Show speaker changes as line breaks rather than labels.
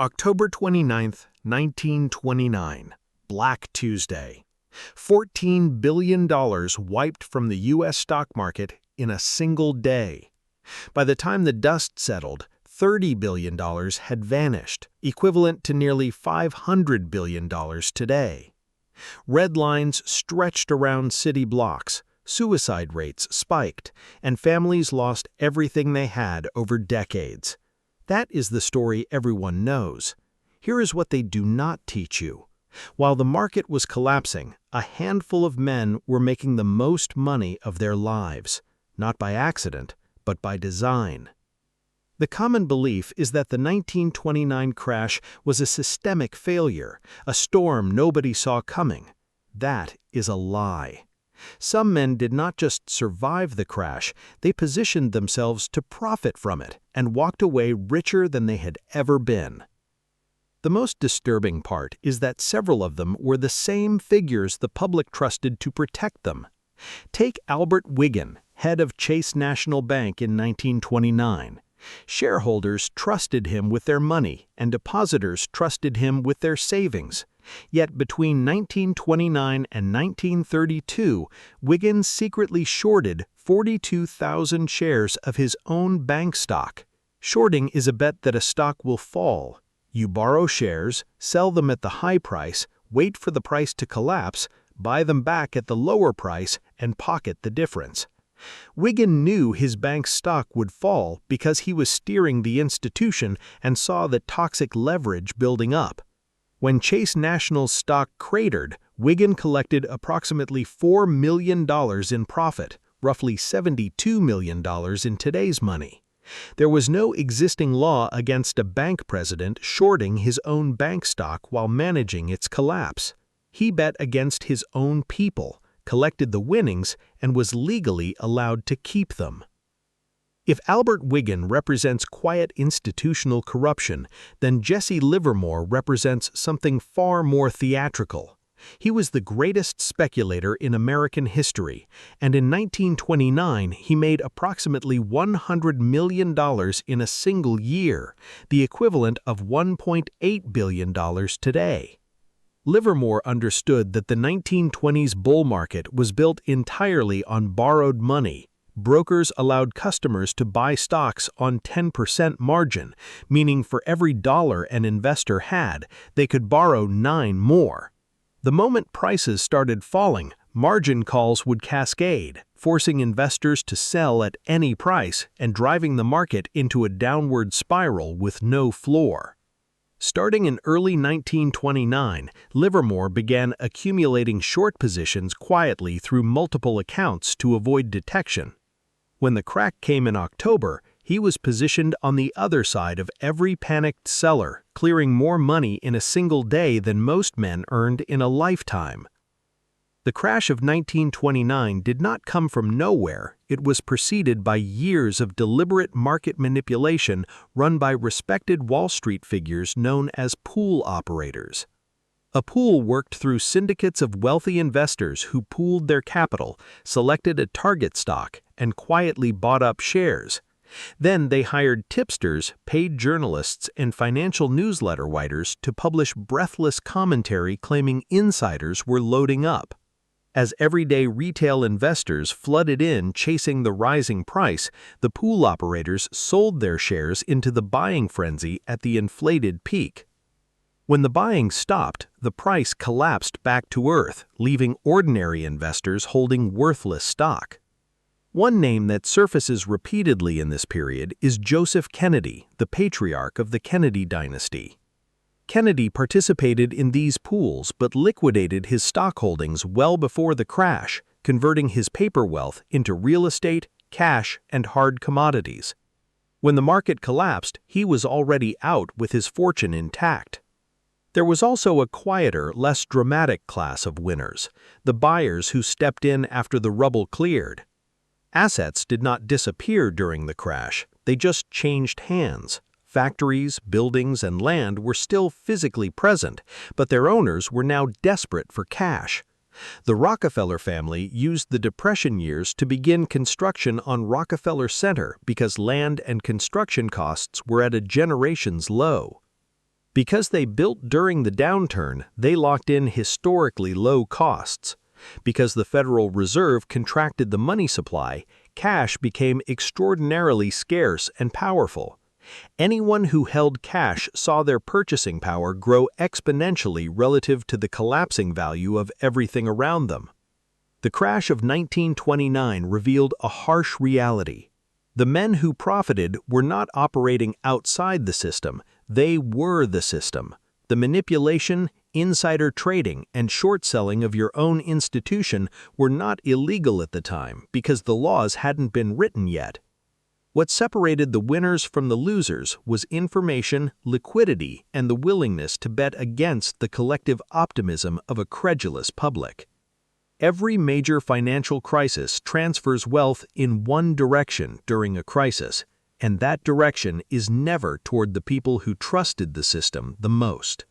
October 29th, 1929, Black Tuesday. $14 billion wiped from the U.S. stock market in a single day. By the time the dust settled, $30 billion had vanished, equivalent to nearly $500 billion today. Red lines stretched around city blocks, suicide rates spiked, and families lost everything they had over decades. That is the story everyone knows. Here is what they do not teach you. While the market was collapsing, a handful of men were making the most money of their lives, not by accident, but by design. The common belief is that the 1929 crash was a systemic failure, a storm nobody saw coming. That is a lie. Some men did not just survive the crash, they positioned themselves to profit from it and walked away richer than they had ever been. The most disturbing part is that several of them were the same figures the public trusted to protect them. Take Albert Wiggin, head of Chase National Bank in 1929. Shareholders trusted him with their money, and depositors trusted him with their savings. Yet between 1929 and 1932, Wiggin secretly shorted 42,000 shares of his own bank stock. Shorting is a bet that a stock will fall. You borrow shares, sell them at the high price, wait for the price to collapse, buy them back at the lower price, and pocket the difference. Wiggin knew his bank's stock would fall because he was steering the institution and saw the toxic leverage building up. When Chase National's stock cratered, Wiggin collected approximately $4 million in profit, roughly $72 million in today's money. There was no existing law against a bank president shorting his own bank stock while managing its collapse. He bet against his own people, collected the winnings, and was legally allowed to keep them. If Albert Wiggin represents quiet institutional corruption, then Jesse Livermore represents something far more theatrical. He was the greatest speculator in American history, and in 1929 he made approximately $100 million in a single year, the equivalent of $1.8 billion today. Livermore understood that the 1920s bull market was built entirely on borrowed money. Brokers allowed customers to buy stocks on 10% margin, meaning for every dollar an investor had, they could borrow 9 more. The moment prices started falling, margin calls would cascade, forcing investors to sell at any price and driving the market into a downward spiral with no floor. Starting in early 1929, Livermore began accumulating short positions quietly through multiple accounts to avoid detection. When the crack came in October, he was positioned on the other side of every panicked seller, clearing more money in a single day than most men earned in a lifetime. The crash of 1929 did not come from nowhere. It was preceded by years of deliberate market manipulation run by respected Wall Street figures known as pool operators. A pool worked through syndicates of wealthy investors who pooled their capital, selected a target stock, and quietly bought up shares. Then they hired tipsters, paid journalists, and financial newsletter writers to publish breathless commentary claiming insiders were loading up. As everyday retail investors flooded in chasing the rising price, the pool operators sold their shares into the buying frenzy at the inflated peak. When the buying stopped, the price collapsed back to earth, leaving ordinary investors holding worthless stock. One name that surfaces repeatedly in this period is Joseph Kennedy, the patriarch of the Kennedy dynasty. Kennedy participated in these pools but liquidated his stock holdings well before the crash, converting his paper wealth into real estate, cash, and hard commodities. When the market collapsed, he was already out with his fortune intact. There was also a quieter, less dramatic class of winners, the buyers who stepped in after the rubble cleared. Assets did not disappear during the crash, they just changed hands. Factories, buildings, and land were still physically present, but their owners were now desperate for cash. The Rockefeller family used the Depression years to begin construction on Rockefeller Center because land and construction costs were at a generation's low. Because they built during the downturn, they locked in historically low costs. Because the Federal Reserve contracted the money supply, cash became extraordinarily scarce and powerful. Anyone who held cash saw their purchasing power grow exponentially relative to the collapsing value of everything around them. The crash of 1929 revealed a harsh reality. The men who profited were not operating outside the system, they were the system. The manipulation, insider trading, and short selling of your own institution were not illegal at the time because the laws hadn't been written yet. What separated the winners from the losers was information, liquidity, and the willingness to bet against the collective optimism of a credulous public. Every major financial crisis transfers wealth in one direction during a crisis, and that direction is never toward the people who trusted the system the most.